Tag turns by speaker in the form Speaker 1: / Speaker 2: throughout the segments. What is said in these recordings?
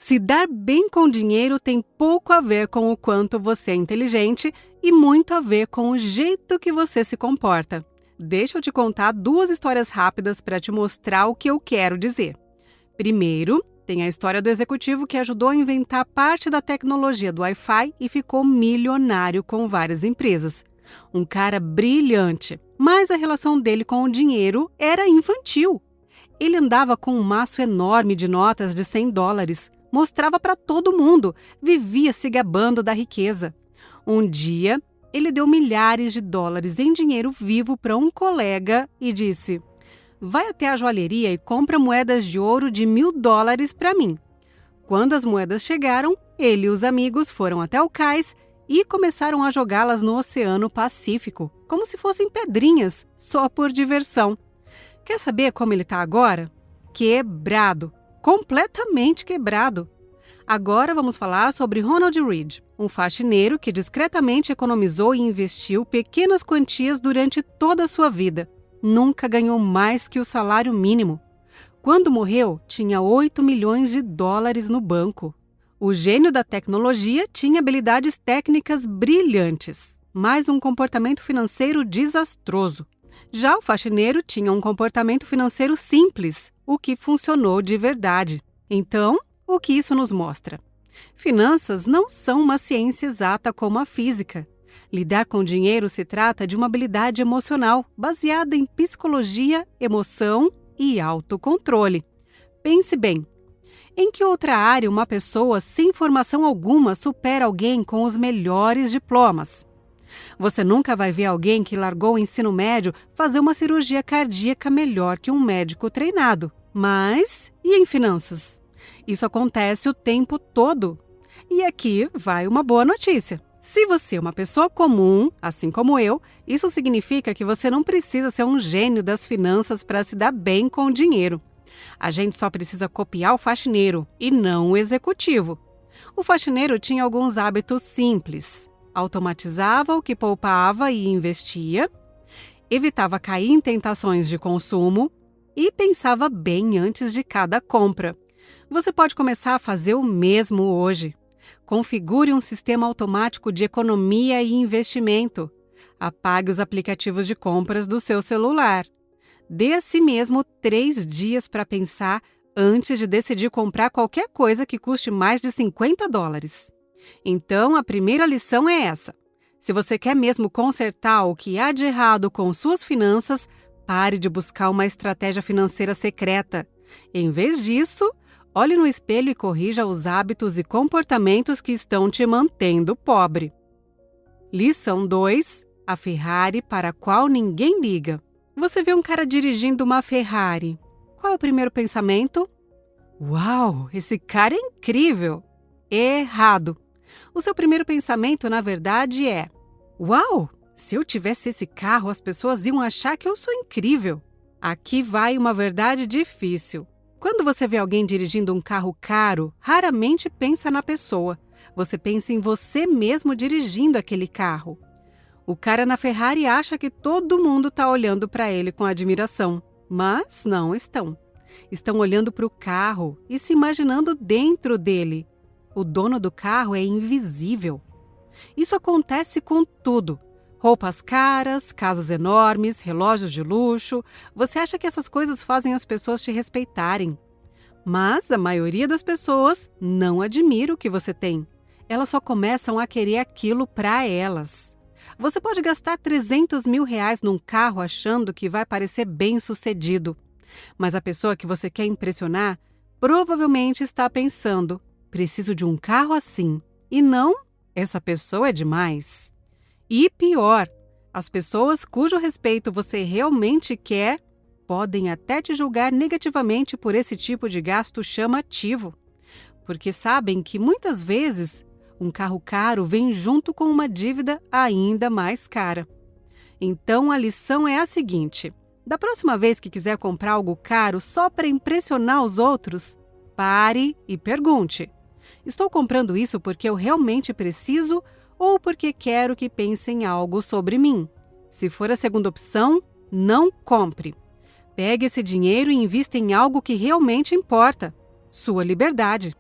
Speaker 1: Se dar bem com dinheiro tem pouco a ver com o quanto você é inteligente e muito a ver com o jeito que você se comporta. Deixa eu te contar 2 histórias rápidas para te mostrar o que eu quero dizer. Primeiro, tem a história do executivo que ajudou a inventar parte da tecnologia do Wi-Fi e ficou milionário com várias empresas. Um cara brilhante, mas a relação dele com o dinheiro era infantil. Ele andava com um maço enorme de notas de $100, mostrava para todo mundo, vivia se gabando da riqueza. Um dia, ele deu milhares de dólares em dinheiro vivo para um colega e disse: vai até a joalheria e compra moedas de ouro de $1.000 para mim. Quando as moedas chegaram, ele e os amigos foram até o cais e começaram a jogá-las no Oceano Pacífico, como se fossem pedrinhas, só por diversão. Quer saber como ele está agora? Quebrado, completamente quebrado. Agora vamos falar sobre Ronald Read, um faxineiro que discretamente economizou e investiu pequenas quantias durante toda a sua vida. Nunca ganhou mais que o salário mínimo. Quando morreu, tinha $8 milhões no banco. O gênio da tecnologia tinha habilidades técnicas brilhantes, mas um comportamento financeiro desastroso. Já o faxineiro tinha um comportamento financeiro simples, o que funcionou de verdade. Então, o que isso nos mostra? Finanças não são uma ciência exata como a física. Lidar com dinheiro se trata de uma habilidade emocional baseada em psicologia, emoção e autocontrole. Pense bem, em que outra área uma pessoa sem formação alguma supera alguém com os melhores diplomas? Você nunca vai ver alguém que largou o ensino médio fazer uma cirurgia cardíaca melhor que um médico treinado. Mas, e em finanças? Isso acontece o tempo todo. E aqui vai uma boa notícia. Se você é uma pessoa comum, assim como eu, isso significa que você não precisa ser um gênio das finanças para se dar bem com o dinheiro. A gente só precisa copiar o faxineiro e não o executivo. O faxineiro tinha alguns hábitos simples. Automatizava o que poupava e investia, evitava cair em tentações de consumo e pensava bem antes de cada compra. Você pode começar a fazer o mesmo hoje. Configure um sistema automático de economia e investimento. Apague os aplicativos de compras do seu celular. Dê a si mesmo 3 dias para pensar antes de decidir comprar qualquer coisa que custe mais de $50. Então, a primeira lição é essa. Se você quer mesmo consertar o que há de errado com suas finanças, pare de buscar uma estratégia financeira secreta. Em vez disso, olhe no espelho e corrija os hábitos e comportamentos que estão te mantendo pobre. Lição 2. A Ferrari para a qual ninguém liga. Você vê um cara dirigindo uma Ferrari. Qual é o primeiro pensamento? Uau, esse cara é incrível! Errado! O seu primeiro pensamento, na verdade, é: uau, se eu tivesse esse carro, as pessoas iam achar que eu sou incrível. Aqui vai uma verdade difícil. Quando você vê alguém dirigindo um carro caro, raramente pensa na pessoa. Você pensa em você mesmo dirigindo aquele carro. O cara na Ferrari acha que todo mundo está olhando para ele com admiração, mas não estão. Estão olhando para o carro e se imaginando dentro dele. O dono do carro é invisível. Isso acontece com tudo. Roupas caras, casas enormes, relógios de luxo. Você acha que essas coisas fazem as pessoas te respeitarem. Mas a maioria das pessoas não admira o que você tem. Elas só começam a querer aquilo para elas. Você pode gastar R$300 mil num carro achando que vai parecer bem-sucedido. Mas a pessoa que você quer impressionar provavelmente está pensando: preciso de um carro assim. E não, essa pessoa é demais. E pior, as pessoas cujo respeito você realmente quer podem até te julgar negativamente por esse tipo de gasto chamativo. Porque sabem que muitas vezes um carro caro vem junto com uma dívida ainda mais cara. Então a lição é a seguinte: da próxima vez que quiser comprar algo caro só para impressionar os outros, pare e pergunte: estou comprando isso porque eu realmente preciso ou porque quero que pensem algo sobre mim? Se for a segunda opção, não compre. Pegue esse dinheiro e invista em algo que realmente importa: sua liberdade.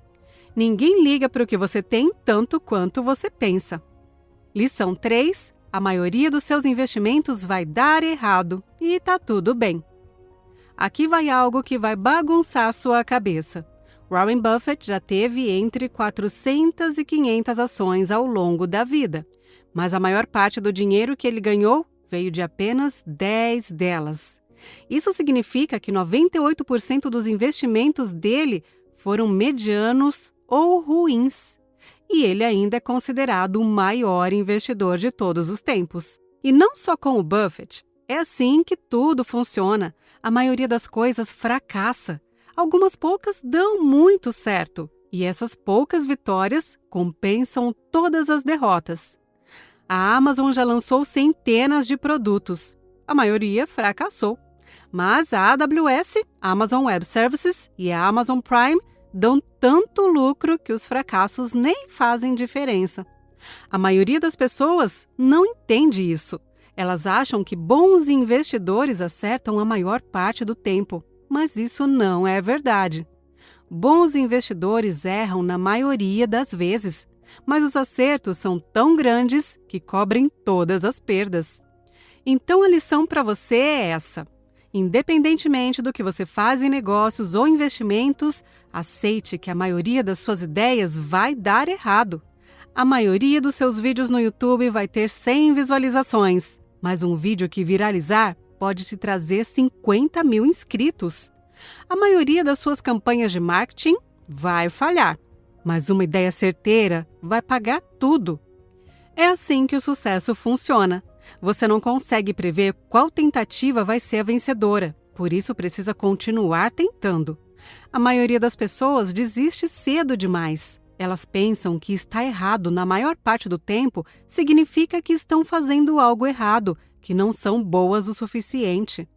Speaker 1: Ninguém liga para o que você tem tanto quanto você pensa. Lição 3. A maioria dos seus investimentos vai dar errado e tá tudo bem. Aqui vai algo que vai bagunçar sua cabeça. Warren Buffett já teve entre 400 e 500 ações ao longo da vida, mas a maior parte do dinheiro que ele ganhou veio de apenas 10 delas. Isso significa que 98% dos investimentos dele foram medianos ou ruins. E ele ainda é considerado o maior investidor de todos os tempos. E não só com o Buffett, é assim que tudo funciona. A maioria das coisas fracassa. Algumas poucas dão muito certo. E essas poucas vitórias compensam todas as derrotas. A Amazon já lançou centenas de produtos. A maioria fracassou. Mas a AWS, Amazon Web Services e a Amazon Prime dão tanto lucro que os fracassos nem fazem diferença. A maioria das pessoas não entende isso. Elas acham que bons investidores acertam a maior parte do tempo, mas isso não é verdade. Bons investidores erram na maioria das vezes, mas os acertos são tão grandes que cobrem todas as perdas. Então a lição para você é essa. Independentemente do que você faz em negócios ou investimentos, aceite que a maioria das suas ideias vai dar errado. A maioria dos seus vídeos no YouTube vai ter 100 visualizações, mas um vídeo que viralizar pode te trazer 50 mil inscritos. A maioria das suas campanhas de marketing vai falhar, mas uma ideia certeira vai pagar tudo. É assim que o sucesso funciona. Você não consegue prever qual tentativa vai ser a vencedora, por isso precisa continuar tentando. A maioria das pessoas desiste cedo demais. Elas pensam que está errado na maior parte do tempo significa que estão fazendo algo errado, que não são boas o suficiente.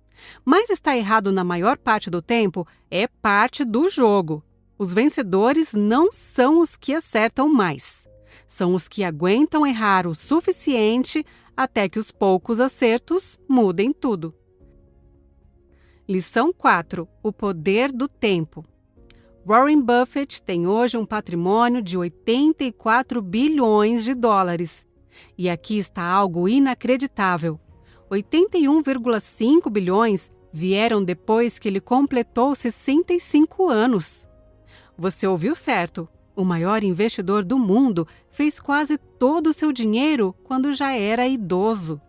Speaker 1: Mas estar errado na maior parte do tempo é parte do jogo. Os vencedores não são os que acertam mais. São os que aguentam errar o suficiente até que os poucos acertos mudem tudo. Lição 4. O poder do tempo. Warren Buffett tem hoje um patrimônio de 84 bilhões de dólares. E aqui está algo inacreditável. 81,5 bilhões vieram depois que ele completou 65 anos. Você ouviu certo. O maior investidor do mundo fez quase todo o seu dinheiro quando já era idoso.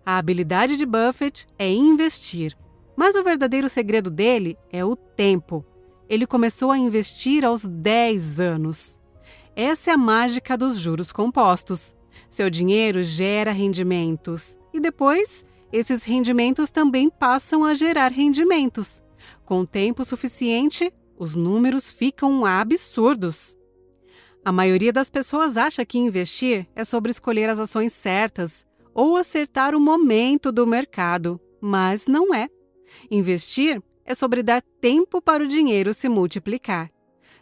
Speaker 1: A habilidade de Buffett é investir, mas o verdadeiro segredo dele é o tempo. Ele começou a investir aos 10 anos. Essa é a mágica dos juros compostos. Seu dinheiro gera rendimentos e depois esses rendimentos também passam a gerar rendimentos. Com tempo suficiente, os números ficam absurdos. A maioria das pessoas acha que investir é sobre escolher as ações certas ou acertar o momento do mercado, mas não é. Investir é sobre dar tempo para o dinheiro se multiplicar.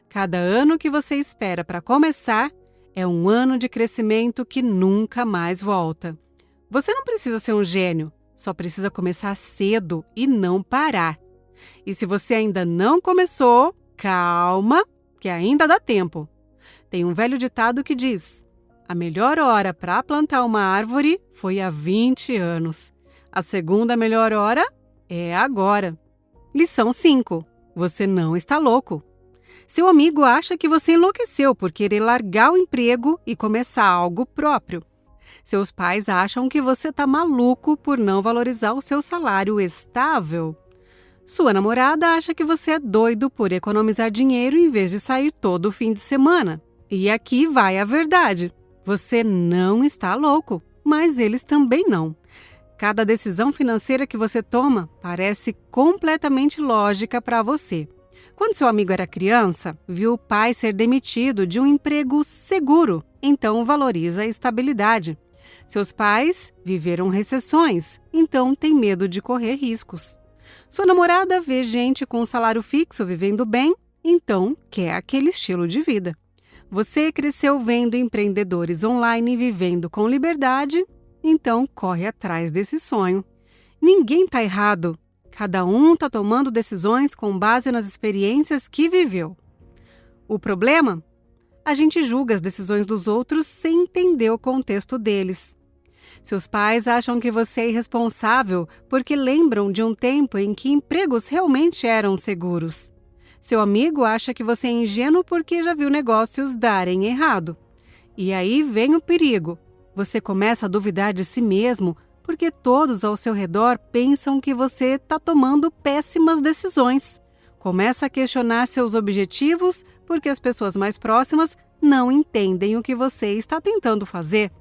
Speaker 1: Cada ano que você espera para começar é um ano de crescimento que nunca mais volta. Você não precisa ser um gênio, só precisa começar cedo e não parar. E se você ainda não começou, calma, que ainda dá tempo. Tem um velho ditado que diz: a melhor hora para plantar uma árvore foi há 20 anos. A segunda melhor hora é agora. Lição 5. Você não está louco. Seu amigo acha que você enlouqueceu por querer largar o emprego e começar algo próprio. Seus pais acham que você está maluco por não valorizar o seu salário estável. Sua namorada acha que você é doido por economizar dinheiro em vez de sair todo fim de semana. E aqui vai a verdade. Você não está louco, mas eles também não. Cada decisão financeira que você toma parece completamente lógica para você. Quando seu amigo era criança, viu o pai ser demitido de um emprego seguro, então valoriza a estabilidade. Seus pais viveram recessões, então tem medo de correr riscos. Sua namorada vê gente com salário fixo vivendo bem, então quer aquele estilo de vida. Você cresceu vendo empreendedores online vivendo com liberdade, então corre atrás desse sonho. Ninguém está errado. Cada um está tomando decisões com base nas experiências que viveu. O problema? A gente julga as decisões dos outros sem entender o contexto deles. Seus pais acham que você é irresponsável porque lembram de um tempo em que empregos realmente eram seguros. Seu amigo acha que você é ingênuo porque já viu negócios darem errado. E aí vem o perigo. Você começa a duvidar de si mesmo porque todos ao seu redor pensam que você está tomando péssimas decisões. Começa a questionar seus objetivos porque as pessoas mais próximas não entendem o que você está tentando fazer.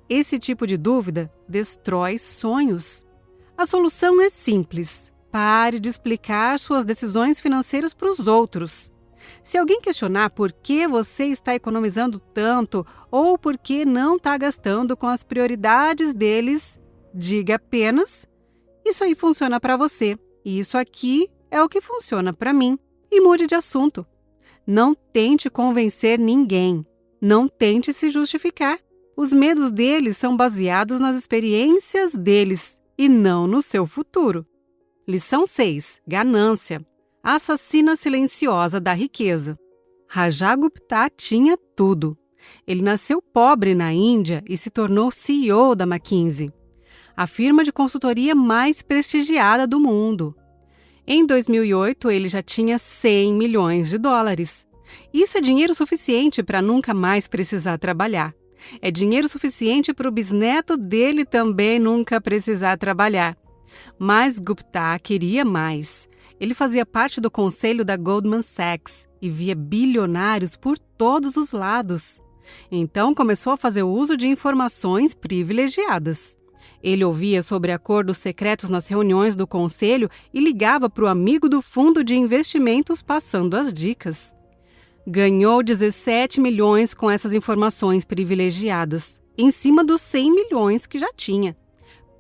Speaker 1: Esse tipo de dúvida destrói sonhos. A solução é simples. Pare de explicar suas decisões financeiras para os outros. Se alguém questionar por que você está economizando tanto ou por que não está gastando com as prioridades deles, diga apenas: isso aí funciona para você e isso aqui é o que funciona para mim, e mude de assunto. Não tente convencer ninguém. Não tente se justificar. Os medos deles são baseados nas experiências deles e não no seu futuro. Lição 6. Ganância. A assassina silenciosa da riqueza. Rajat Gupta tinha tudo. Ele nasceu pobre na Índia e se tornou CEO da McKinsey, a firma de consultoria mais prestigiada do mundo. Em 2008, ele já tinha 100 milhões de dólares. Isso é dinheiro suficiente para nunca mais precisar trabalhar. É dinheiro suficiente para o bisneto dele também nunca precisar trabalhar. Mas Gupta queria mais. Ele fazia parte do conselho da Goldman Sachs e via bilionários por todos os lados. Então começou a fazer uso de informações privilegiadas. Ele ouvia sobre acordos secretos nas reuniões do conselho e ligava para o amigo do fundo de investimentos passando as dicas. Ganhou 17 milhões com essas informações privilegiadas, em cima dos 100 milhões que já tinha.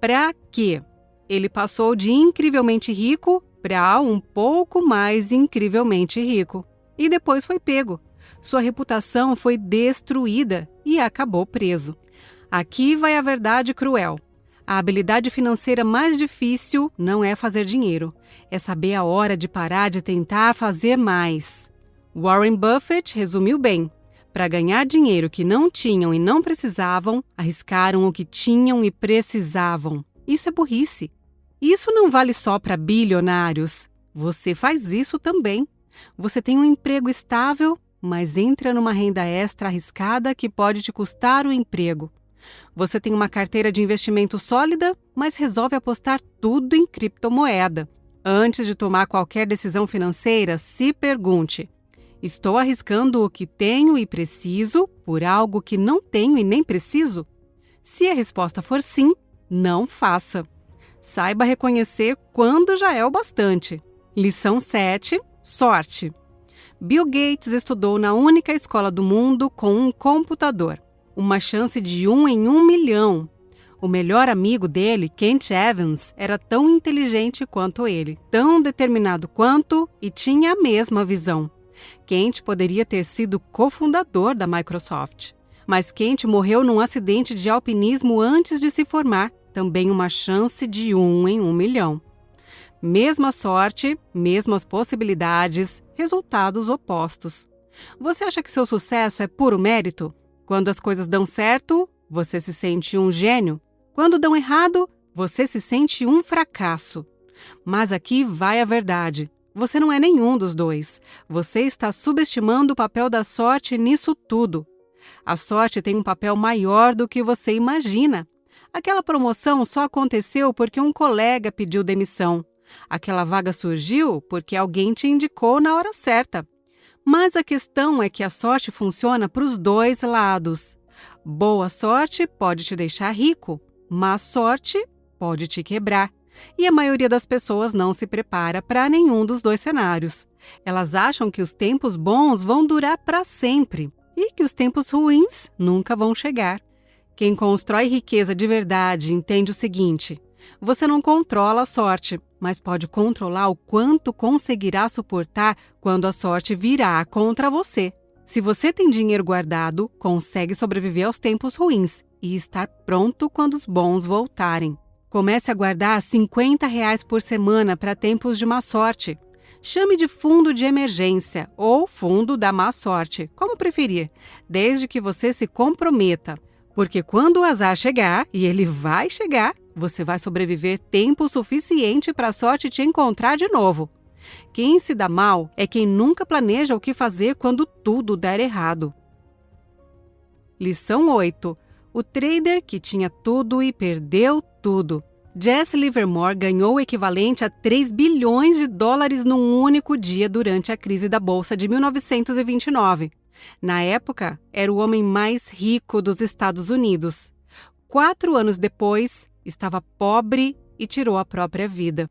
Speaker 1: Para quê? Ele passou de incrivelmente rico para um pouco mais incrivelmente rico. E depois foi pego. Sua reputação foi destruída e acabou preso. Aqui vai a verdade cruel. A habilidade financeira mais difícil não é fazer dinheiro, é saber a hora de parar de tentar fazer mais. Warren Buffett resumiu bem. Para ganhar dinheiro que não tinham e não precisavam, arriscaram o que tinham e precisavam. Isso é burrice. Isso não vale só para bilionários. Você faz isso também. Você tem um emprego estável, mas entra numa renda extra arriscada que pode te custar o emprego. Você tem uma carteira de investimento sólida, mas resolve apostar tudo em criptomoeda. Antes de tomar qualquer decisão financeira, se pergunte: estou arriscando o que tenho e preciso por algo que não tenho e nem preciso? Se a resposta for sim, não faça. Saiba reconhecer quando já é o bastante. Lição 7. Sorte. Bill Gates estudou na única escola do mundo com um computador. Uma chance de 1 em 1 milhão. O melhor amigo dele, Kent Evans, era tão inteligente quanto ele, tão determinado quanto e tinha a mesma visão. Kent poderia ter sido cofundador da Microsoft, mas Kent morreu num acidente de alpinismo antes de se formar, também uma chance de 1 em 1 milhão. Mesma sorte, mesmas possibilidades, resultados opostos. Você acha que seu sucesso é puro mérito? Quando as coisas dão certo, você se sente um gênio. Quando dão errado, você se sente um fracasso. Mas aqui vai a verdade. Você não é nenhum dos dois. Você está subestimando o papel da sorte nisso tudo. A sorte tem um papel maior do que você imagina. Aquela promoção só aconteceu porque um colega pediu demissão. Aquela vaga surgiu porque alguém te indicou na hora certa. Mas a questão é que a sorte funciona para os dois lados. Boa sorte pode te deixar rico, má sorte pode te quebrar. E a maioria das pessoas não se prepara para nenhum dos dois cenários. Elas acham que os tempos bons vão durar para sempre e que os tempos ruins nunca vão chegar. Quem constrói riqueza de verdade entende o seguinte: você não controla a sorte, mas pode controlar o quanto conseguirá suportar quando a sorte virá contra você. Se você tem dinheiro guardado, consegue sobreviver aos tempos ruins e estar pronto quando os bons voltarem. Comece a guardar R$ 50 por semana para tempos de má sorte. Chame de fundo de emergência ou fundo da má sorte, como preferir, desde que você se comprometa. Porque quando o azar chegar, e ele vai chegar, você vai sobreviver tempo suficiente para a sorte te encontrar de novo. Quem se dá mal é quem nunca planeja o que fazer quando tudo der errado. Lição 8. O trader que tinha tudo e perdeu tudo. Jesse Livermore ganhou o equivalente a 3 bilhões de dólares num único dia durante a crise da Bolsa de 1929. Na época, era o homem mais rico dos Estados Unidos. 4 anos depois, estava pobre e tirou a própria vida.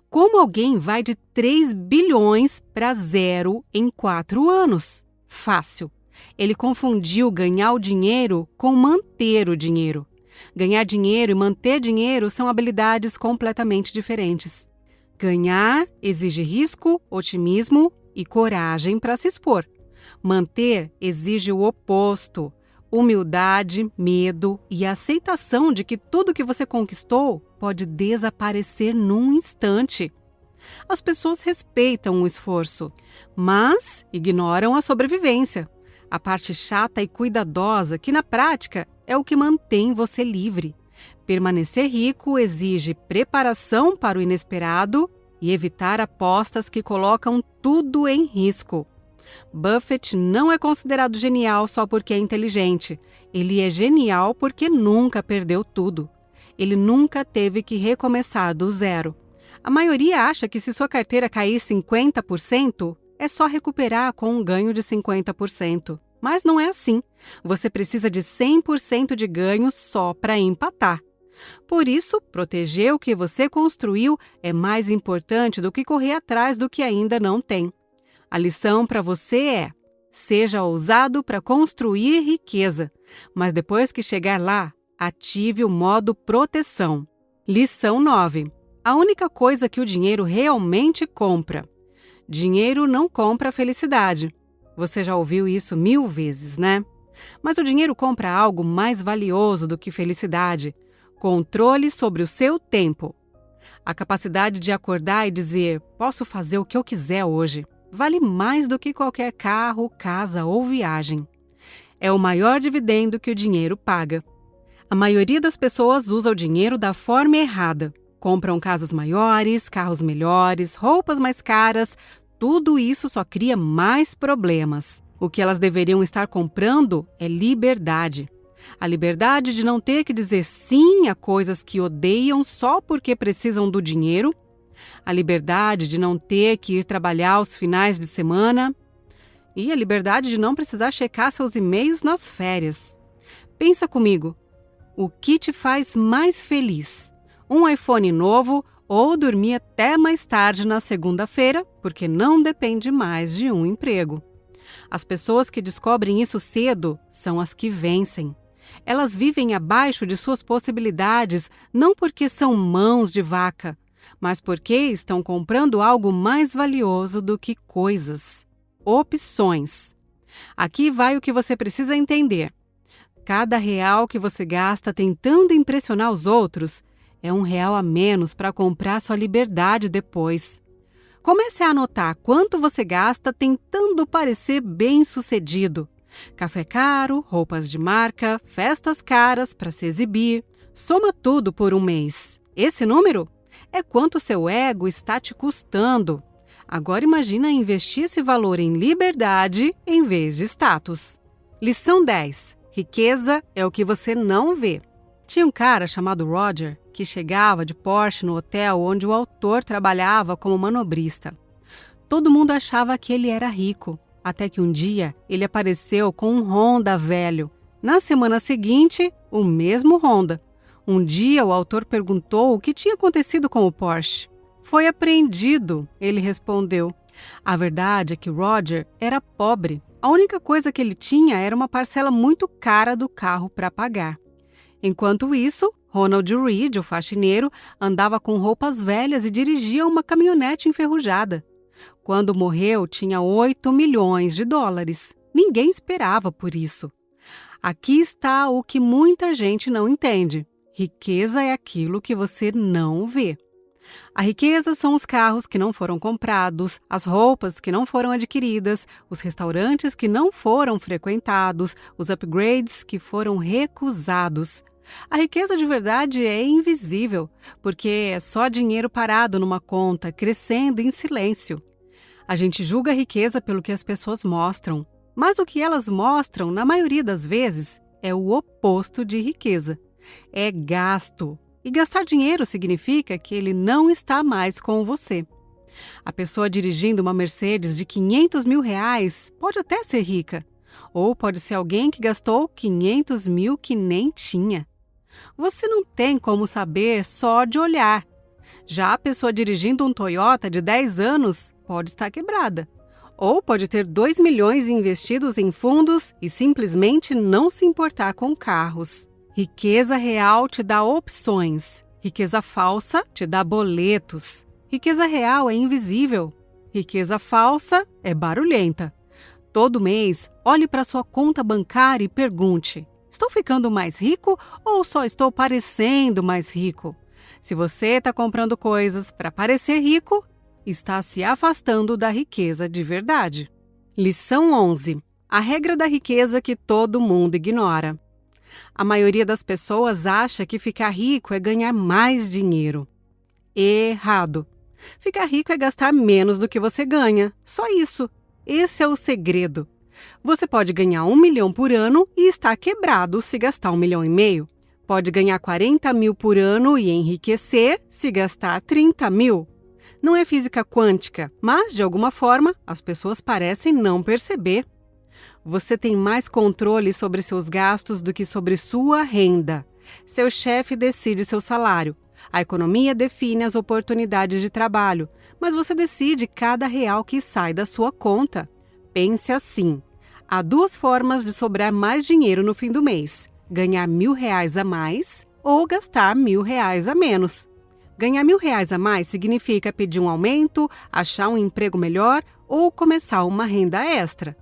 Speaker 1: Como alguém vai de 3 bilhões para zero em 4 anos? Fácil. Ele confundiu ganhar o dinheiro com manter o dinheiro. Ganhar dinheiro e manter dinheiro são habilidades completamente diferentes. Ganhar exige risco, otimismo e coragem para se expor. Manter exige o oposto: humildade, medo e aceitação de que tudo que você conquistou pode desaparecer num instante. As pessoas respeitam o esforço, mas ignoram a sobrevivência, a parte chata e cuidadosa que, na prática, é o que mantém você livre. Permanecer rico exige preparação para o inesperado e evitar apostas que colocam tudo em risco. Buffett não é considerado genial só porque é inteligente. Ele é genial porque nunca perdeu tudo. Ele nunca teve que recomeçar do zero. A maioria acha que se sua carteira cair 50%, é só recuperar com um ganho de 50%. Mas não é assim. Você precisa de 100% de ganho só para empatar. Por isso, proteger o que você construiu é mais importante do que correr atrás do que ainda não tem. A lição para você é: seja ousado para construir riqueza, mas depois que chegar lá, ative o modo proteção. Lição 9. A única coisa que o dinheiro realmente compra. Dinheiro não compra felicidade. Você já ouviu isso 1000 vezes, né? Mas o dinheiro compra algo mais valioso do que felicidade: controle sobre o seu tempo. A capacidade de acordar e dizer: posso fazer o que eu quiser hoje, vale mais do que qualquer carro, casa ou viagem. É o maior dividendo que o dinheiro paga. A maioria das pessoas usa o dinheiro da forma errada. Compram casas maiores, carros melhores, roupas mais caras. Tudo isso só cria mais problemas. O que elas deveriam estar comprando é liberdade. A liberdade de não ter que dizer sim a coisas que odeiam só porque precisam do dinheiro. A liberdade de não ter que ir trabalhar aos finais de semana. E a liberdade de não precisar checar seus e-mails nas férias. Pensa comigo, o que te faz mais feliz? Um iPhone novo ou dormir até mais tarde na segunda-feira, porque não depende mais de um emprego? As pessoas que descobrem isso cedo são as que vencem. Elas vivem abaixo de suas possibilidades não porque são mãos de vaca, mas porque estão comprando algo mais valioso do que coisas. Opções. Aqui vai o que você precisa entender. Cada real que você gasta tentando impressionar os outros é R$1 a menos para comprar sua liberdade depois. Comece a anotar quanto você gasta tentando parecer bem-sucedido. Café caro, roupas de marca, festas caras para se exibir. Soma tudo por um mês. Esse número é quanto seu ego está te custando. Agora imagina investir esse valor em liberdade em vez de status. Lição 10. Riqueza é o que você não vê. Tinha um cara chamado Roger que chegava de Porsche no hotel onde o autor trabalhava como manobrista. Todo mundo achava que ele era rico, até que um dia ele apareceu com um Honda velho. Na semana seguinte, o mesmo Honda. Um dia o autor perguntou o que tinha acontecido com o Porsche. Foi apreendido, ele respondeu. A verdade é que Roger era pobre. A única coisa que ele tinha era uma parcela muito cara do carro para pagar. Enquanto isso, Ronald Reed, o faxineiro, andava com roupas velhas e dirigia uma caminhonete enferrujada. Quando morreu, tinha 8 milhões de dólares. Ninguém esperava por isso. Aqui está o que muita gente não entende. Riqueza é aquilo que você não vê. A riqueza são os carros que não foram comprados, as roupas que não foram adquiridas, os restaurantes que não foram frequentados, os upgrades que foram recusados. A riqueza de verdade é invisível, porque é só dinheiro parado numa conta, crescendo em silêncio. A gente julga a riqueza pelo que as pessoas mostram, mas o que elas mostram, na maioria das vezes, é o oposto de riqueza. É gasto. E gastar dinheiro significa que ele não está mais com você. A pessoa dirigindo uma Mercedes de R$ 500 mil pode até ser rica, ou pode ser alguém que gastou 500 mil que nem tinha. Você não tem como saber só de olhar. Já a pessoa dirigindo um Toyota de 10 anos pode estar quebrada, ou pode ter 2 milhões investidos em fundos e simplesmente não se importar com carros. Riqueza real te dá opções. Riqueza falsa te dá boletos. Riqueza real é invisível. Riqueza falsa é barulhenta. Todo mês, olhe para sua conta bancária e pergunte: estou ficando mais rico ou só estou parecendo mais rico? Se você está comprando coisas para parecer rico, está se afastando da riqueza de verdade. Lição 11. A regra da riqueza que todo mundo ignora. A maioria das pessoas acha que ficar rico é ganhar mais dinheiro. Errado. Ficar rico é gastar menos do que você ganha. Só isso. Esse é o segredo. Você pode ganhar 1 milhão por ano e estar quebrado se gastar 1,5 milhão. Pode ganhar 40 mil por ano e enriquecer se gastar 30 mil. Não é física quântica, mas, de alguma forma, as pessoas parecem não perceber. Você tem mais controle sobre seus gastos do que sobre sua renda. Seu chefe decide seu salário. A economia define as oportunidades de trabalho, mas você decide cada real que sai da sua conta. Pense assim: há 2 formas de sobrar mais dinheiro no fim do mês: ganhar R$ 1.000 a mais ou gastar R$ 1.000 a menos. Ganhar R$ 1.000 a mais significa pedir um aumento, achar um emprego melhor ou começar uma renda extra.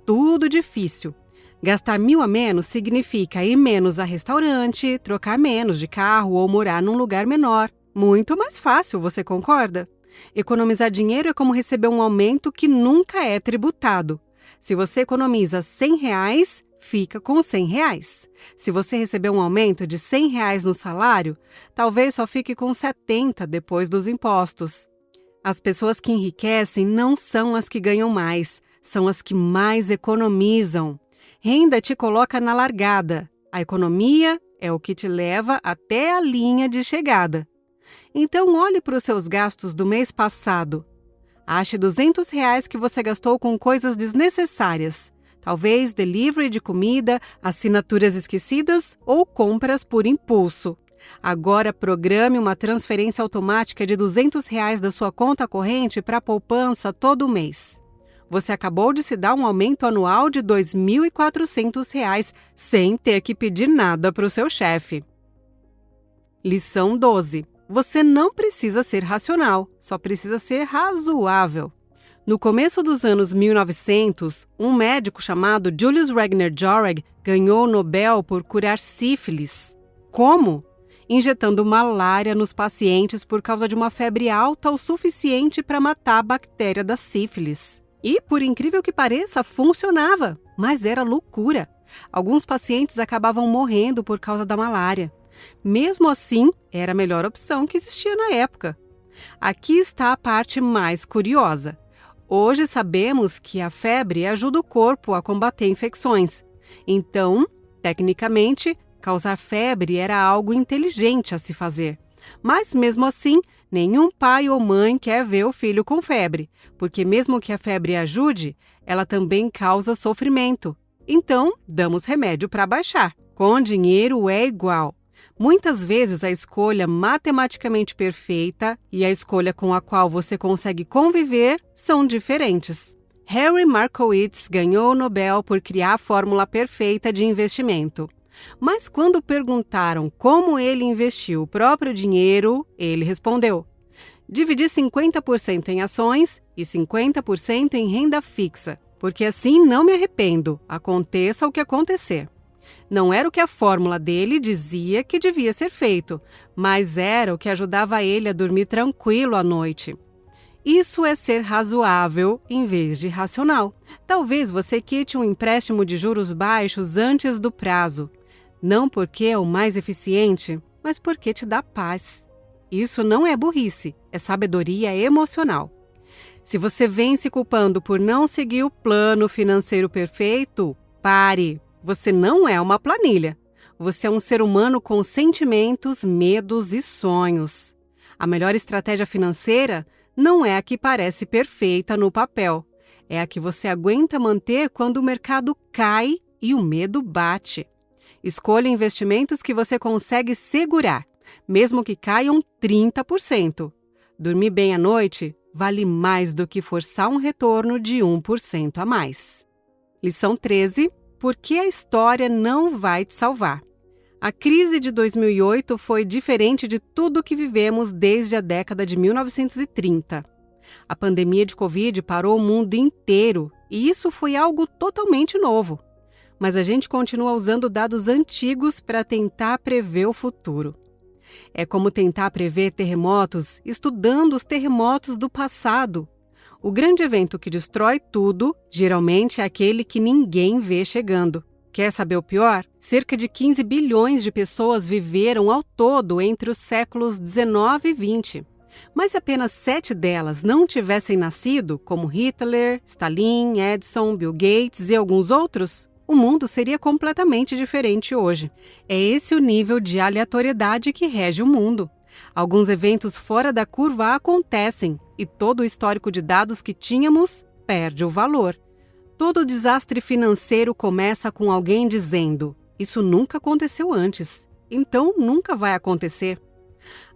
Speaker 1: Tudo difícil. Gastar 1.000 a menos significa ir menos a restaurante, trocar menos de carro ou morar num lugar menor. Muito mais fácil, você concorda? Economizar dinheiro é como receber um aumento que nunca é tributado. Se você economiza R$ 100, fica com R$ 100. Se você receber um aumento de R$ 100 no salário, talvez só fique com 70 depois dos impostos. As pessoas que enriquecem não são as que ganham mais, são as que mais economizam. Renda te coloca na largada. A economia é o que te leva até a linha de chegada. Então, olhe para os seus gastos do mês passado. Ache R$ 200 que você gastou com coisas desnecessárias. Talvez delivery de comida, assinaturas esquecidas ou compras por impulso. Agora programe uma transferência automática de R$ 200 da sua conta corrente para a poupança todo mês. Você acabou de se dar um aumento anual de R$ 2.400 sem ter que pedir nada para o seu chefe. Lição 12. Você não precisa ser racional, só precisa ser razoável. No começo dos anos 1900, um médico chamado Julius Regner Joreg ganhou o Nobel por curar sífilis. Como? Injetando malária nos pacientes por causa de uma febre alta o suficiente para matar a bactéria da sífilis. E, por incrível que pareça, funcionava, mas era loucura. Alguns pacientes acabavam morrendo por causa da malária. Mesmo assim, era a melhor opção que existia na época. Aqui está a parte mais curiosa. Hoje sabemos que a febre ajuda o corpo a combater infecções. Então, tecnicamente, causar febre era algo inteligente a se fazer. Mas, mesmo assim, nenhum pai ou mãe quer ver o filho com febre, porque mesmo que a febre ajude, ela também causa sofrimento. Então, damos remédio para baixar. Com dinheiro é igual. Muitas vezes a escolha matematicamente perfeita e a escolha com a qual você consegue conviver são diferentes. Harry Markowitz ganhou o Nobel por criar a fórmula perfeita de investimento. Mas quando perguntaram como ele investiu o próprio dinheiro, ele respondeu: dividi 50% em ações e 50% em renda fixa, porque assim não me arrependo, aconteça o que acontecer. Não era o que a fórmula dele dizia que devia ser feito, mas era o que ajudava ele a dormir tranquilo à noite. Isso é ser razoável em vez de racional. Talvez você quite um empréstimo de juros baixos antes do prazo. Não porque é o mais eficiente, mas porque te dá paz. Isso não é burrice, é sabedoria emocional. Se você vem se culpando por não seguir o plano financeiro perfeito, pare. Você não é uma planilha. Você é um ser humano com sentimentos, medos e sonhos. A melhor estratégia financeira não é a que parece perfeita no papel. É a que você aguenta manter quando o mercado cai e o medo bate. Escolha investimentos que você consegue segurar, mesmo que caiam 30%. Dormir bem à noite vale mais do que forçar um retorno de 1% a mais. Lição 13. Por que a história não vai te salvar? A crise de 2008 foi diferente de tudo que vivemos desde a década de 1930. A pandemia de Covid parou o mundo inteiro e isso foi algo totalmente novo. Mas a gente continua usando dados antigos para tentar prever o futuro. É como tentar prever terremotos estudando os terremotos do passado. O grande evento que destrói tudo, geralmente é aquele que ninguém vê chegando. Quer saber o pior? Cerca de 15 bilhões de pessoas viveram ao todo entre os séculos 19 e 20. Mas se apenas 7 delas não tivessem nascido, como Hitler, Stalin, Edison, Bill Gates e alguns outros, o mundo seria completamente diferente hoje. É esse o nível de aleatoriedade que rege o mundo. Alguns eventos fora da curva acontecem e todo o histórico de dados que tínhamos perde o valor. Todo desastre financeiro começa com alguém dizendo: "Isso nunca aconteceu antes, então nunca vai acontecer".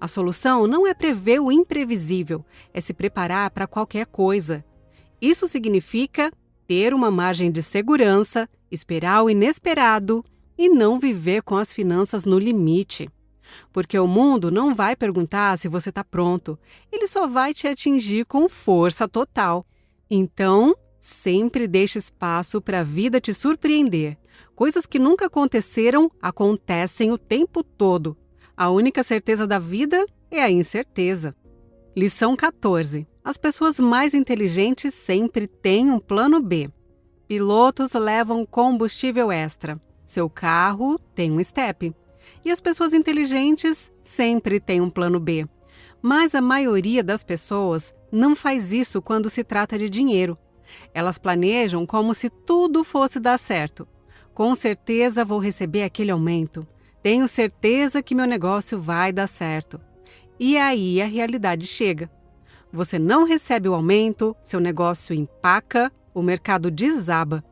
Speaker 1: A solução não é prever o imprevisível, é se preparar para qualquer coisa. Isso significa ter uma margem de segurança, esperar o inesperado e não viver com as finanças no limite. Porque o mundo não vai perguntar se você está pronto, ele só vai te atingir com força total. Então, sempre deixe espaço para a vida te surpreender. Coisas que nunca aconteceram acontecem o tempo todo. A única certeza da vida é a incerteza. Lição 14. As pessoas mais inteligentes sempre têm um plano B. Pilotos levam combustível extra. Seu carro tem um step. E as pessoas inteligentes sempre têm um plano B. Mas a maioria das pessoas não faz isso quando se trata de dinheiro. Elas planejam como se tudo fosse dar certo. Com certeza vou receber aquele aumento. Tenho certeza que meu negócio vai dar certo. E aí a realidade chega. Você não recebe o aumento, seu negócio empaca, o mercado desaba.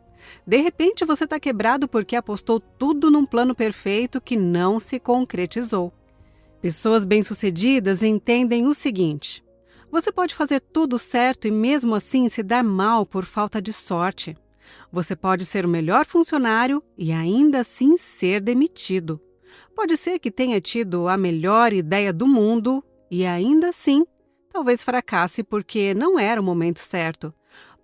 Speaker 1: De repente você está quebrado porque apostou tudo num plano perfeito que não se concretizou. Pessoas bem-sucedidas entendem o seguinte: você pode fazer tudo certo e mesmo assim se dar mal por falta de sorte. Você pode ser o melhor funcionário e ainda assim ser demitido. Pode ser que tenha tido a melhor ideia do mundo e ainda assim talvez fracasse porque não era o momento certo.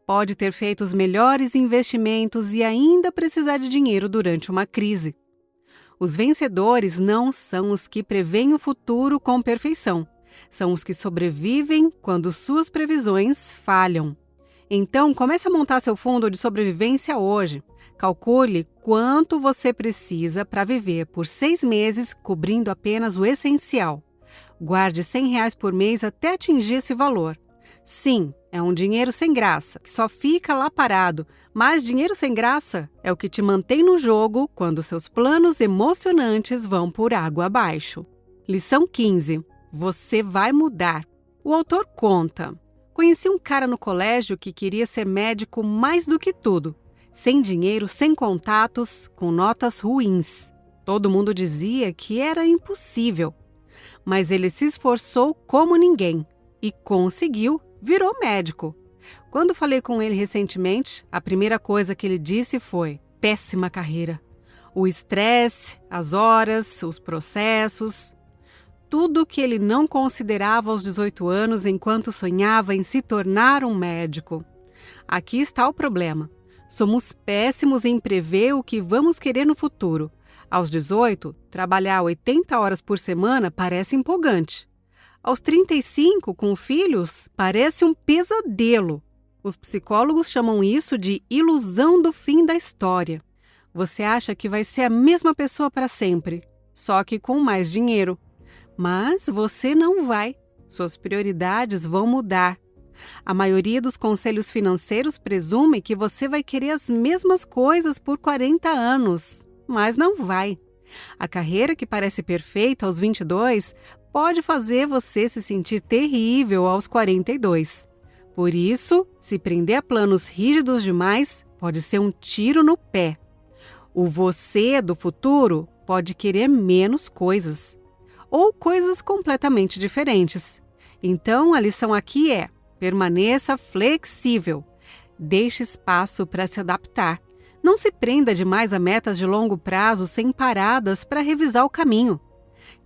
Speaker 1: Pode ter feito os melhores investimentos e ainda precisar de dinheiro durante uma crise. Os vencedores não são os que preveem o futuro com perfeição. São os que sobrevivem quando suas previsões falham. Então, comece a montar seu fundo de sobrevivência hoje. Calcule quanto você precisa para viver por 6 meses, cobrindo apenas o essencial. Guarde R$100 por mês até atingir esse valor. Sim, é um dinheiro sem graça, que só fica lá parado, mas dinheiro sem graça é o que te mantém no jogo quando seus planos emocionantes vão por água abaixo. Lição 15. Você vai mudar. O autor conta: conheci um cara no colégio que queria ser médico mais do que tudo. Sem dinheiro, sem contatos, com notas ruins. Todo mundo dizia que era impossível. Mas ele se esforçou como ninguém e conseguiu. Virou médico. Quando falei com ele recentemente, a primeira coisa que ele disse foi: péssima carreira. O estresse, as horas, os processos, tudo que ele não considerava aos 18 anos enquanto sonhava em se tornar um médico. Aqui está o problema. Somos péssimos em prever o que vamos querer no futuro. Aos 18, trabalhar 80 horas por semana parece empolgante. Aos 35, com filhos, parece um pesadelo. Os psicólogos chamam isso de ilusão do fim da história. Você acha que vai ser a mesma pessoa para sempre, só que com mais dinheiro. Mas você não vai. Suas prioridades vão mudar. A maioria dos conselhos financeiros presume que você vai querer as mesmas coisas por 40 anos, mas não vai. A carreira que parece perfeita aos 22 pode fazer você se sentir terrível aos 42. Por isso, se prender a planos rígidos demais, pode ser um tiro no pé. O você do futuro pode querer menos coisas, ou coisas completamente diferentes. Então, a lição aqui é: permaneça flexível. Deixe espaço para se adaptar. Não se prenda demais a metas de longo prazo sem paradas para revisar o caminho.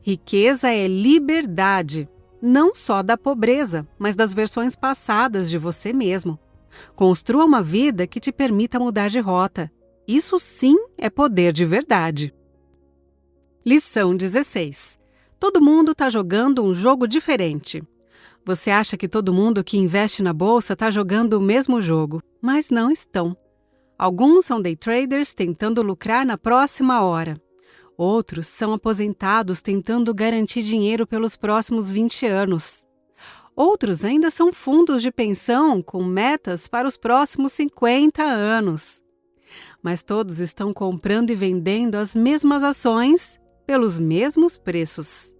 Speaker 1: Riqueza é liberdade, não só da pobreza, mas das versões passadas de você mesmo. Construa uma vida que te permita mudar de rota. Isso sim é poder de verdade. Lição 16. Todo mundo está jogando um jogo diferente. Você acha que todo mundo que investe na bolsa está jogando o mesmo jogo, mas não estão. Alguns são day traders tentando lucrar na próxima hora. Outros são aposentados tentando garantir dinheiro pelos próximos 20 anos. Outros ainda são fundos de pensão com metas para os próximos 50 anos. Mas todos estão comprando e vendendo as mesmas ações pelos mesmos preços.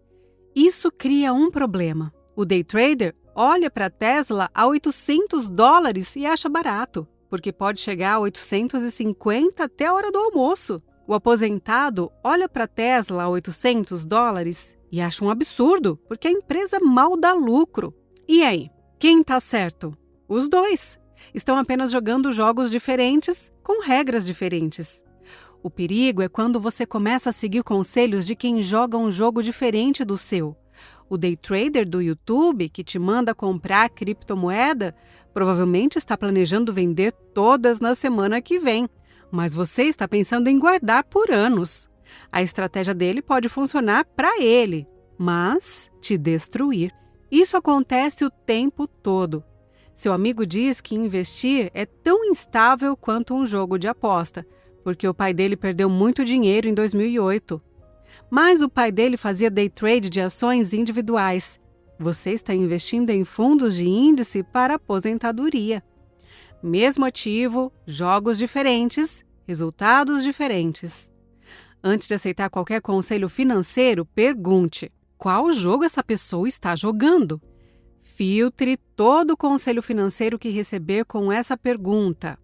Speaker 1: Isso cria um problema. O day trader olha para a Tesla a $800 e acha barato, porque pode chegar a 850 até a hora do almoço. O aposentado olha para a Tesla a $800 e acha um absurdo, porque a empresa mal dá lucro. E aí, quem está certo? Os dois. Estão apenas jogando jogos diferentes, com regras diferentes. O perigo é quando você começa a seguir conselhos de quem joga um jogo diferente do seu. O day trader do YouTube, que te manda comprar criptomoeda, provavelmente está planejando vender todas na semana que vem, mas você está pensando em guardar por anos. A estratégia dele pode funcionar para ele, mas te destruir. Isso acontece o tempo todo. Seu amigo diz que investir é tão instável quanto um jogo de aposta, porque o pai dele perdeu muito dinheiro em 2008. Mas o pai dele fazia day trade de ações individuais. Você está investindo em fundos de índice para aposentadoria. Mesmo ativo, jogos diferentes, resultados diferentes. Antes de aceitar qualquer conselho financeiro, pergunte: qual jogo essa pessoa está jogando? Filtre todo o conselho financeiro que receber com essa pergunta.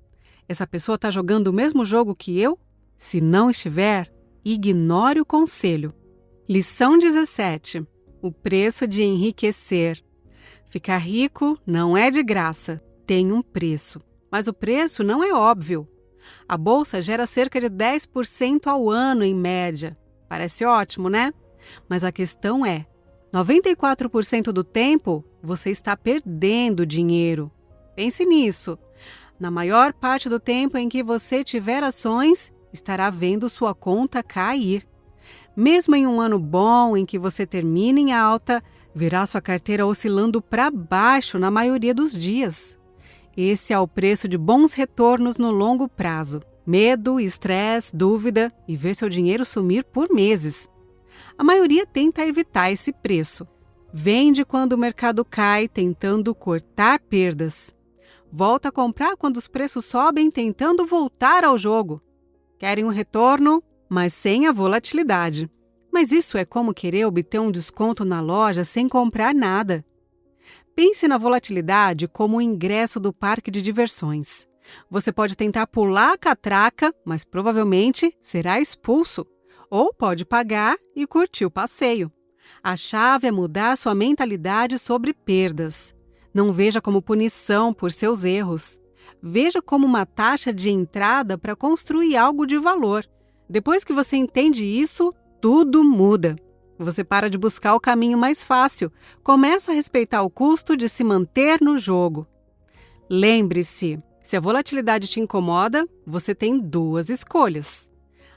Speaker 1: Essa pessoa está jogando o mesmo jogo que eu? Se não estiver, ignore o conselho. Lição 17. O preço de enriquecer. Ficar rico não é de graça, tem um preço. Mas o preço não é óbvio. A bolsa gera cerca de 10% ao ano em média. Parece ótimo, né? Mas a questão é: 94% do tempo você está perdendo dinheiro. Pense nisso. Na maior parte do tempo em que você tiver ações, estará vendo sua conta cair. Mesmo em um ano bom em que você termina em alta, verá sua carteira oscilando para baixo na maioria dos dias. Esse é o preço de bons retornos no longo prazo. Medo, estresse, dúvida e ver seu dinheiro sumir por meses. A maioria tenta evitar esse preço. Vende quando o mercado cai, tentando cortar perdas. Volta a comprar quando os preços sobem, tentando voltar ao jogo. Querem um retorno, mas sem a volatilidade. Mas isso é como querer obter um desconto na loja sem comprar nada. Pense na volatilidade como o ingresso do parque de diversões. Você pode tentar pular a catraca, mas provavelmente será expulso. Ou pode pagar e curtir o passeio. A chave é mudar sua mentalidade sobre perdas. Não veja como punição por seus erros. Veja como uma taxa de entrada para construir algo de valor. Depois que você entende isso, tudo muda. Você para de buscar o caminho mais fácil. Começa a respeitar o custo de se manter no jogo. Lembre-se, Se a volatilidade te incomoda, você tem duas escolhas: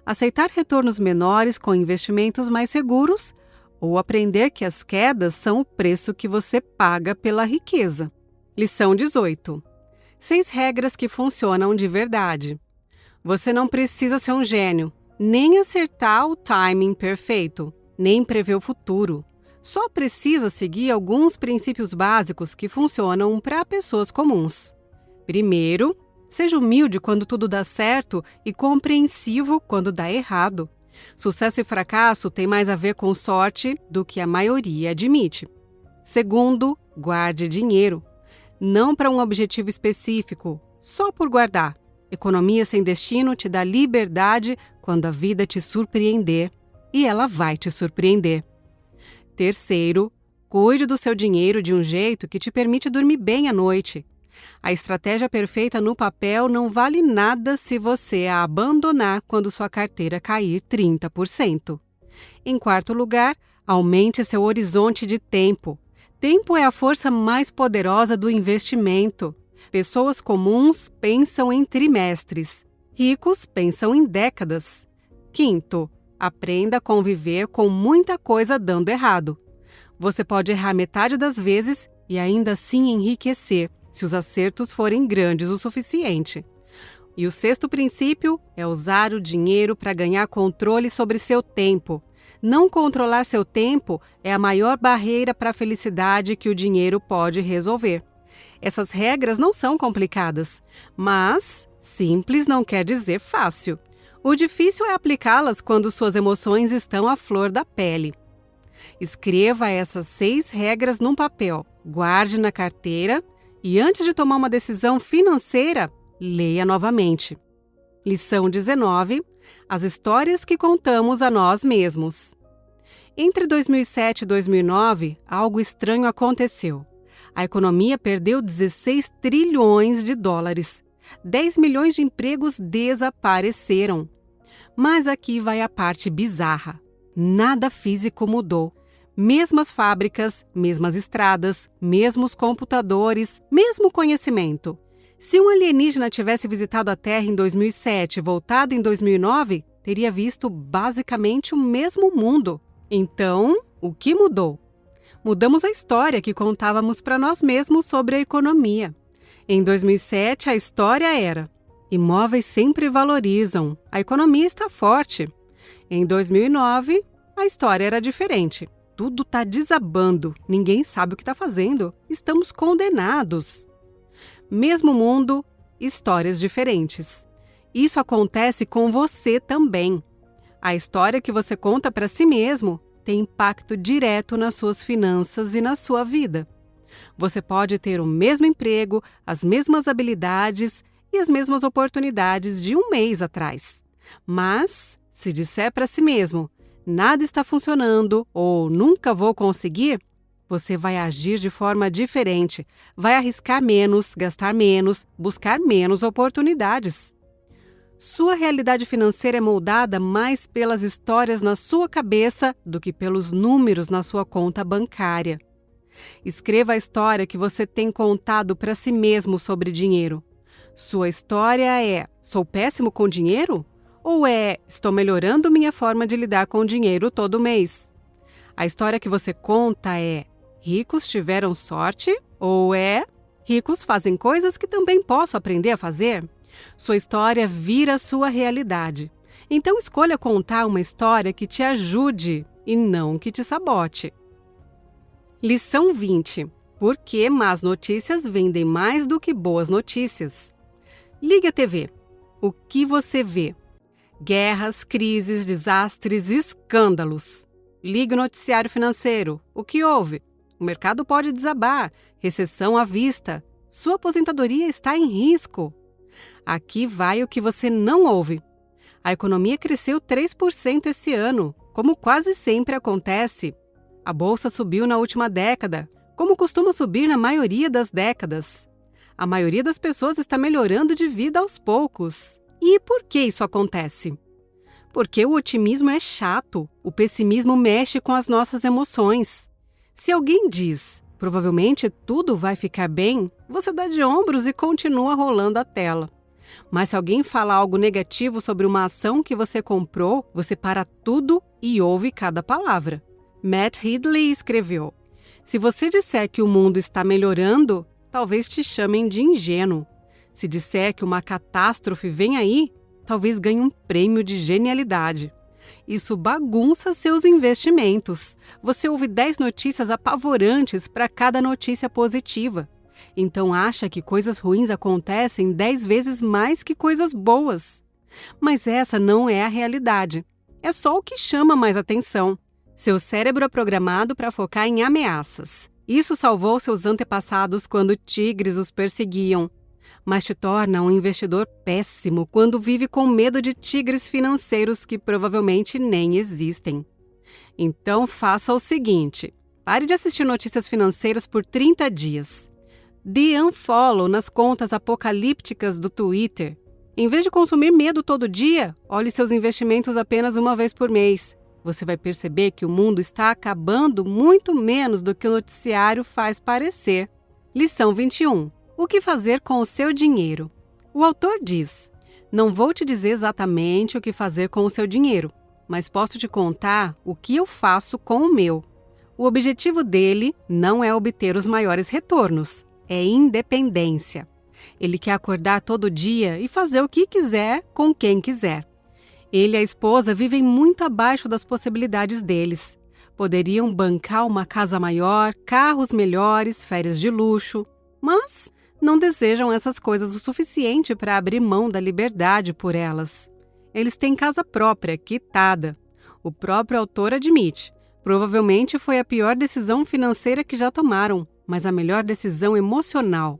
Speaker 1: aceitar retornos menores com investimentos mais seguros ou aprender que as quedas são o preço que você paga pela riqueza. Lição 18. 6 regras que funcionam de verdade. Você não precisa ser um gênio, nem acertar o timing perfeito, nem prever o futuro. Só precisa seguir alguns princípios básicos que funcionam para pessoas comuns. Primeiro, seja humilde quando tudo dá certo e compreensivo quando dá errado. Sucesso e fracasso têm mais a ver com sorte do que a maioria admite. Segundo, guarde dinheiro. Não para um objetivo específico, só por guardar. Economia sem destino te dá liberdade quando a vida te surpreender, e ela vai te surpreender. Terceiro, cuide do seu dinheiro de um jeito que te permite dormir bem à noite. A estratégia perfeita no papel não vale nada se você a abandonar quando sua carteira cair 30%. Em quarto lugar, aumente seu horizonte de tempo. Tempo é a força mais poderosa do investimento. Pessoas comuns pensam em trimestres, ricos pensam em décadas. Quinto, aprenda a conviver com muita coisa dando errado. Você pode errar metade das vezes e ainda assim enriquecer, se os acertos forem grandes o suficiente. E o sexto princípio é usar o dinheiro para ganhar controle sobre seu tempo. Não controlar seu tempo é a maior barreira para a felicidade que o dinheiro pode resolver. Essas regras não são complicadas, mas simples não quer dizer fácil. O difícil é aplicá-las quando suas emoções estão à flor da pele. Escreva essas 6 regras num papel, guarde na carteira e antes de tomar uma decisão financeira, leia novamente. Lição 19. As histórias que contamos a nós mesmos. Entre 2007 e 2009, algo estranho aconteceu. A economia perdeu 16 trilhões de dólares. 10 milhões de empregos desapareceram. Mas aqui vai a parte bizarra. Nada físico mudou. Mesmas fábricas, mesmas estradas, mesmos computadores, mesmo conhecimento. Se um alienígena tivesse visitado a Terra em 2007 e voltado em 2009, teria visto basicamente o mesmo mundo. Então, o que mudou? Mudamos a história que contávamos para nós mesmos sobre a economia. Em 2007, a história era: imóveis sempre valorizam, a economia está forte. Em 2009, a história era diferente. Tudo está desabando, ninguém sabe o que está fazendo, estamos condenados. Mesmo mundo, histórias diferentes. Isso acontece com você também. A história que você conta para si mesmo tem impacto direto nas suas finanças e na sua vida. Você pode ter o mesmo emprego, as mesmas habilidades e as mesmas oportunidades de um mês atrás. Mas, se disser para si mesmo, nada está funcionando ou nunca vou conseguir, você vai agir de forma diferente, vai arriscar menos, gastar menos, buscar menos oportunidades. Sua realidade financeira é moldada mais pelas histórias na sua cabeça do que pelos números na sua conta bancária. Escreva a história que você tem contado para si mesmo sobre dinheiro. Sua história é: sou péssimo com dinheiro? Ou é: estou melhorando minha forma de lidar com dinheiro todo mês? A história que você conta é: ricos tiveram sorte? Ou é: ricos fazem coisas que também posso aprender a fazer? Sua história vira sua realidade. Então escolha contar uma história que te ajude e não que te sabote. Lição 20. Por que más notícias vendem mais do que boas notícias? Ligue a TV. O que você vê? Guerras, crises, desastres, escândalos. Ligue o noticiário financeiro. O que houve? O mercado pode desabar. Recessão à vista. Sua aposentadoria está em risco. Aqui vai o que você não ouve. A economia cresceu 3% esse ano, como quase sempre acontece. A bolsa subiu na última década, como costuma subir na maioria das décadas. A maioria das pessoas está melhorando de vida aos poucos. E por que isso acontece? Porque o otimismo é chato, o pessimismo mexe com as nossas emoções. Se alguém diz: Provavelmente tudo vai ficar bem, você dá de ombros e continua rolando a tela. Mas se alguém fala algo negativo sobre uma ação que você comprou, você para tudo e ouve cada palavra. Matt Headley escreveu: se você disser que o mundo está melhorando, talvez te chamem de ingênuo. Se disser que uma catástrofe vem aí, talvez ganhe um prêmio de genialidade. Isso bagunça seus investimentos. Você ouve 10 notícias apavorantes para cada notícia positiva. Então acha que coisas ruins acontecem 10 vezes mais que coisas boas. Mas essa não é a realidade. É só o que chama mais atenção. Seu cérebro é programado para focar em ameaças. Isso salvou seus antepassados quando tigres os perseguiam. Mas te torna um investidor péssimo quando vive com medo de tigres financeiros que provavelmente nem existem. Então faça o seguinte: pare de assistir notícias financeiras por 30 dias. Dê unfollow nas contas apocalípticas do Twitter. Em vez de consumir medo todo dia, olhe seus investimentos apenas uma vez por mês. Você vai perceber que o mundo está acabando muito menos do que o noticiário faz parecer. Lição 21. O que fazer com o seu dinheiro? O autor diz: não vou te dizer exatamente o que fazer com o seu dinheiro, mas posso te contar o que eu faço com o meu. O objetivo dele não é obter os maiores retornos, é independência. Ele quer acordar todo dia e fazer o que quiser com quem quiser. Ele e a esposa vivem muito abaixo das possibilidades deles. Poderiam bancar uma casa maior, carros melhores, férias de luxo, mas não desejam essas coisas o suficiente para abrir mão da liberdade por elas. Eles têm casa própria, quitada. O próprio autor admite: provavelmente foi a pior decisão financeira que já tomaram, mas a melhor decisão emocional.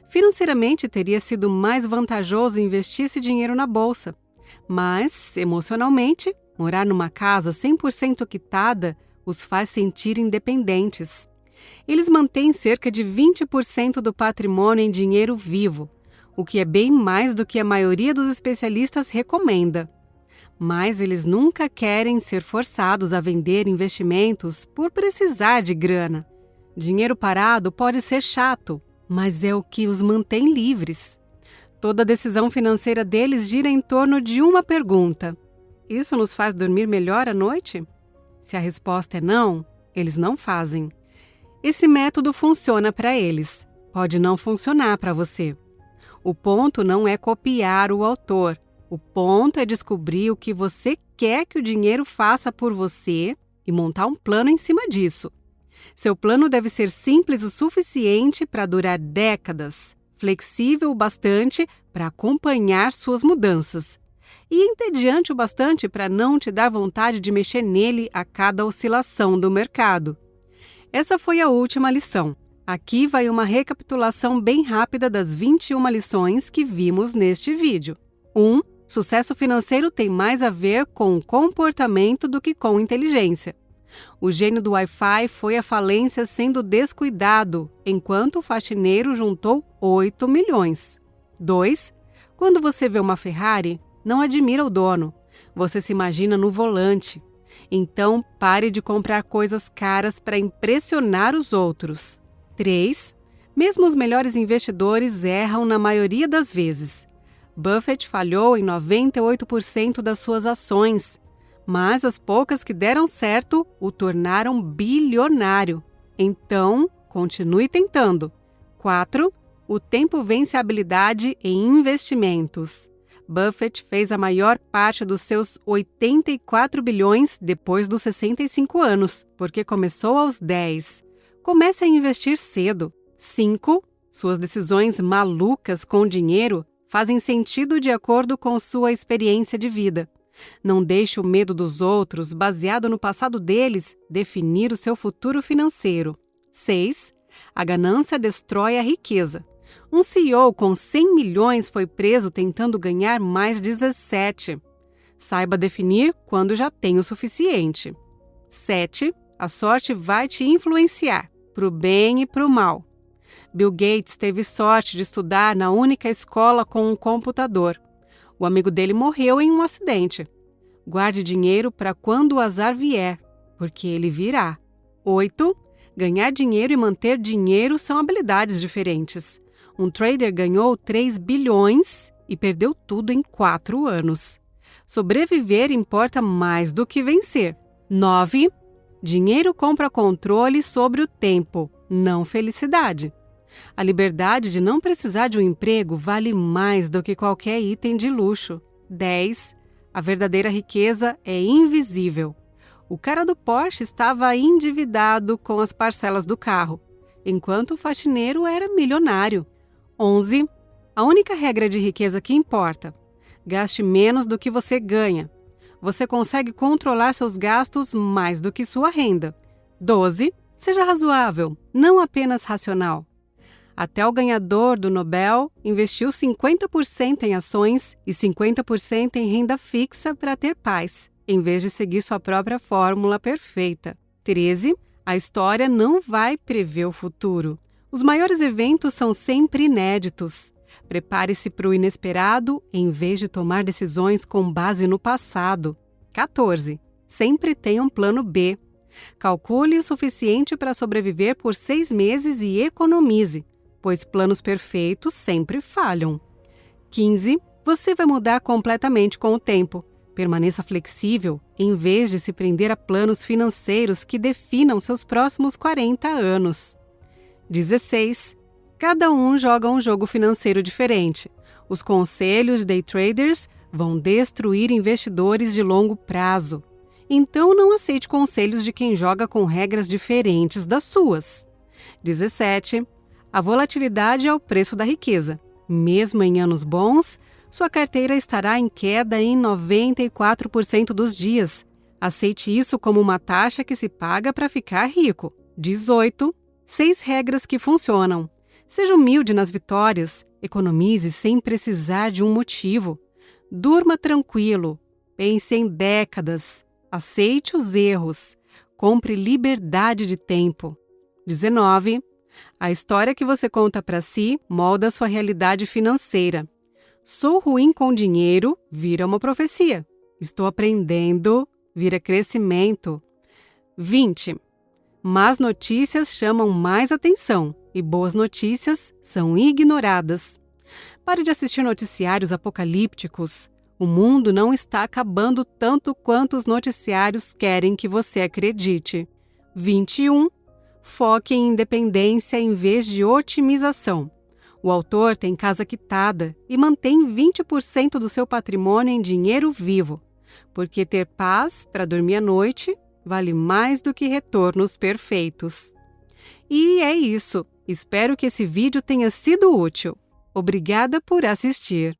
Speaker 1: Financeiramente, teria sido mais vantajoso investir esse dinheiro na bolsa. Mas, emocionalmente, morar numa casa 100% quitada os faz sentir independentes. Eles mantêm cerca de 20% do patrimônio em dinheiro vivo, o que é bem mais do que a maioria dos especialistas recomenda. Mas eles nunca querem ser forçados a vender investimentos por precisar de grana. Dinheiro parado pode ser chato, mas é o que os mantém livres. Toda a decisão financeira deles gira em torno de uma pergunta: isso nos faz dormir melhor à noite? Se a resposta é não, eles não fazem. Esse método funciona para eles, pode não funcionar para você. O ponto não é copiar o autor, o ponto é descobrir o que você quer que o dinheiro faça por você e montar um plano em cima disso. Seu plano deve ser simples o suficiente para durar décadas, flexível o bastante para acompanhar suas mudanças e entediante o bastante para não te dar vontade de mexer nele a cada oscilação do mercado. Essa foi a última lição. Aqui vai uma recapitulação bem rápida das 21 lições que vimos neste vídeo. 1. Sucesso financeiro tem mais a ver com o comportamento do que com inteligência. O gênio do Wi-Fi foi à falência sendo descuidado, enquanto o faxineiro juntou 8 milhões. 2. Quando você vê uma Ferrari, não admira o dono. Você se imagina no volante. Então, pare de comprar coisas caras para impressionar os outros. 3. Mesmo os melhores investidores erram na maioria das vezes. Buffett falhou em 98% das suas ações, mas as poucas que deram certo o tornaram bilionário. Então, continue tentando. 4. O tempo vence a habilidade em investimentos. Buffett fez a maior parte dos seus 84 bilhões depois dos 65 anos, porque começou aos 10. Comece a investir cedo. 5. Suas decisões malucas com dinheiro fazem sentido de acordo com sua experiência de vida. Não deixe o medo dos outros, baseado no passado deles, definir o seu futuro financeiro. 6. A ganância destrói a riqueza. Um CEO com 100 milhões foi preso tentando ganhar mais 17. Saiba definir quando já tem o suficiente. 7. A sorte vai te influenciar, para o bem e para o mal. Bill Gates teve sorte de estudar na única escola com um computador. O amigo dele morreu em um acidente. Guarde dinheiro para quando o azar vier, porque ele virá. 8. Ganhar dinheiro e manter dinheiro são habilidades diferentes. Um trader ganhou 3 bilhões e perdeu tudo em 4 anos. Sobreviver importa mais do que vencer. 9. Dinheiro compra controle sobre o tempo, não felicidade. A liberdade de não precisar de um emprego vale mais do que qualquer item de luxo. 10. A verdadeira riqueza é invisível. O cara do Porsche estava endividado com as parcelas do carro, enquanto o faxineiro era milionário. 11. A única regra de riqueza que importa: gaste menos do que você ganha. Você consegue controlar seus gastos mais do que sua renda. 12. Seja razoável, não apenas racional. Até o ganhador do Nobel investiu 50% em ações e 50% em renda fixa para ter paz, em vez de seguir sua própria fórmula perfeita. 13. A história não vai prever o futuro. Os maiores eventos são sempre inéditos. Prepare-se para o inesperado em vez de tomar decisões com base no passado. 14. Sempre tenha um plano B. Calcule o suficiente para sobreviver por 6 meses e economize, pois planos perfeitos sempre falham. 15. Você vai mudar completamente com o tempo. Permaneça flexível em vez de se prender a planos financeiros que definam seus próximos 40 anos. 16. Cada um joga um jogo financeiro diferente. Os conselhos de day traders vão destruir investidores de longo prazo. Então não aceite conselhos de quem joga com regras diferentes das suas. 17. A volatilidade é o preço da riqueza. Mesmo em anos bons, sua carteira estará em queda em 94% dos dias. Aceite isso como uma taxa que se paga para ficar rico. 18. 6 regras que funcionam. Seja humilde nas vitórias, economize sem precisar de um motivo. Durma tranquilo, pense em décadas, aceite os erros, compre liberdade de tempo. 19. A história que você conta para si molda sua realidade financeira. Sou ruim com dinheiro, vira uma profecia. Estou aprendendo, vira crescimento. 20. Más notícias chamam mais atenção e boas notícias são ignoradas. Pare de assistir noticiários apocalípticos. O mundo não está acabando tanto quanto os noticiários querem que você acredite. 21. Foque em independência em vez de otimização. O autor tem casa quitada e mantém 20% do seu patrimônio em dinheiro vivo, porque ter paz para dormir à noite vale mais do que retornos perfeitos. E é isso. Espero que esse vídeo tenha sido útil. Obrigada por assistir.